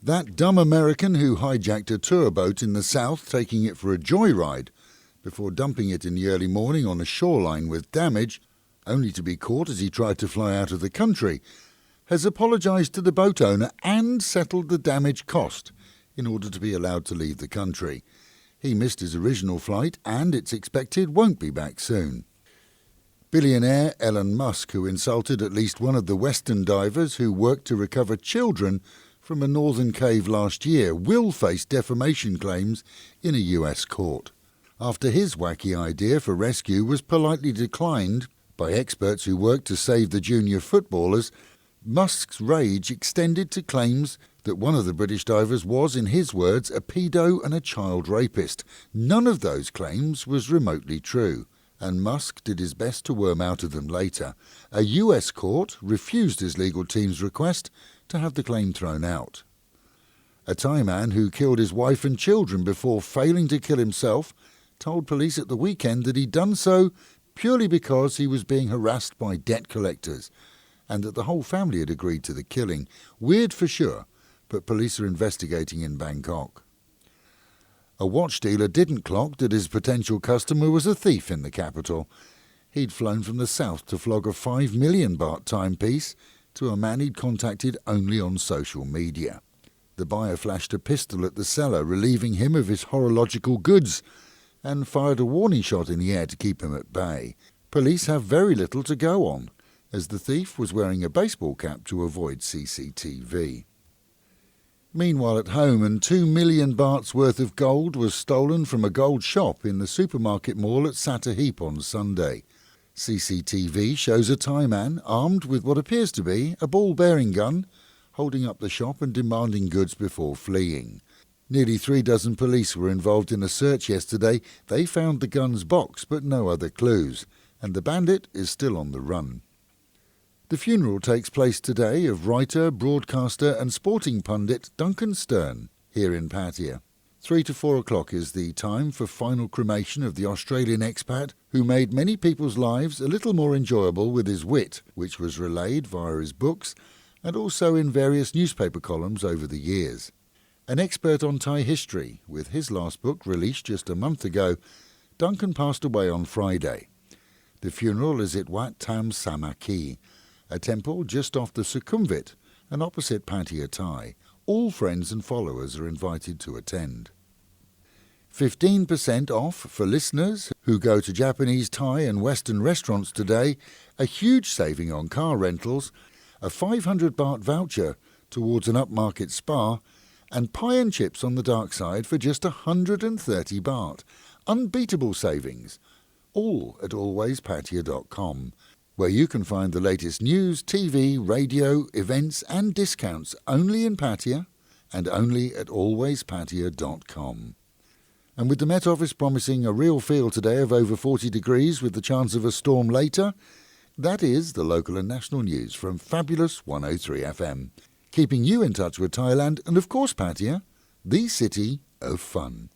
That dumb American who hijacked a tour boat in the south, taking it for a joyride, before dumping it in the early morning on a shoreline with damage, only to be caught as he tried to fly out of the country, has apologised to the boat owner and settled the damage cost in order to be allowed to leave the country. He missed his original flight and, it's expected, won't be back soon. Billionaire Elon Musk, who insulted at least one of the Western divers who worked to recover children from a northern cave last year, will face defamation claims in a US court, after his wacky idea for rescue was politely declined by experts who worked to save the junior footballers. Musk's rage extended to claims that one of the British divers was, in his words, a pedo and a child rapist. None of those claims was remotely true, and Musk did his best to worm out of them later. A US court refused his legal team's request to have the claim thrown out. A Thai man who killed his wife and children before failing to kill himself told police at the weekend that he'd done so purely because he was being harassed by debt collectors, and that the whole family had agreed to the killing. Weird for sure, but police are investigating in Bangkok. A watch dealer didn't clock that his potential customer was a thief in the capital. He'd flown from the south to flog a 5 million baht timepiece to a man he'd contacted only on social media. The buyer flashed a pistol at the seller, relieving him of his horological goods, and fired a warning shot in the air to keep him at bay. Police have very little to go on, as the thief was wearing a baseball cap to avoid CCTV. Meanwhile at home, and 2 million bahts worth of gold was stolen from a gold shop in the supermarket mall at Sattahip on Sunday. CCTV shows a Thai man armed with what appears to be a ball-bearing gun, holding up the shop and demanding goods before fleeing. Nearly 36 police were involved in a search yesterday. They found the gun's box but no other clues, and the bandit is still on the run. The funeral takes place today of writer, broadcaster and sporting pundit Duncan STEARN here in Pattaya. 3 to 4 o'clock is the time for final cremation of the Australian expat who made many people's lives a little more enjoyable with his wit, which was relayed via his books and also in various newspaper columns over the years. An expert on Thai history, with his last book released just a month ago, Duncan passed away on Friday. The funeral is at Wat Tam Samaki, a temple just off the Sukhumvit and opposite Pattaya Thai. All friends and followers are invited to attend. 15% off for listeners who go to Japanese, Thai and Western restaurants today, a huge saving on car rentals, a 500 baht voucher towards an upmarket spa, and pie and chips on the dark side for just 130 baht. Unbeatable savings. All at alwayspattaya.com, where you can find the latest news, TV, radio, events and discounts only in Pattaya and only at alwayspattaya.com. And with the Met Office promising a real feel today of over 40 degrees with the chance of a storm later, that is the local and national news from Fabulous 103 FM, keeping you in touch with Thailand and of course Pattaya, the city of fun.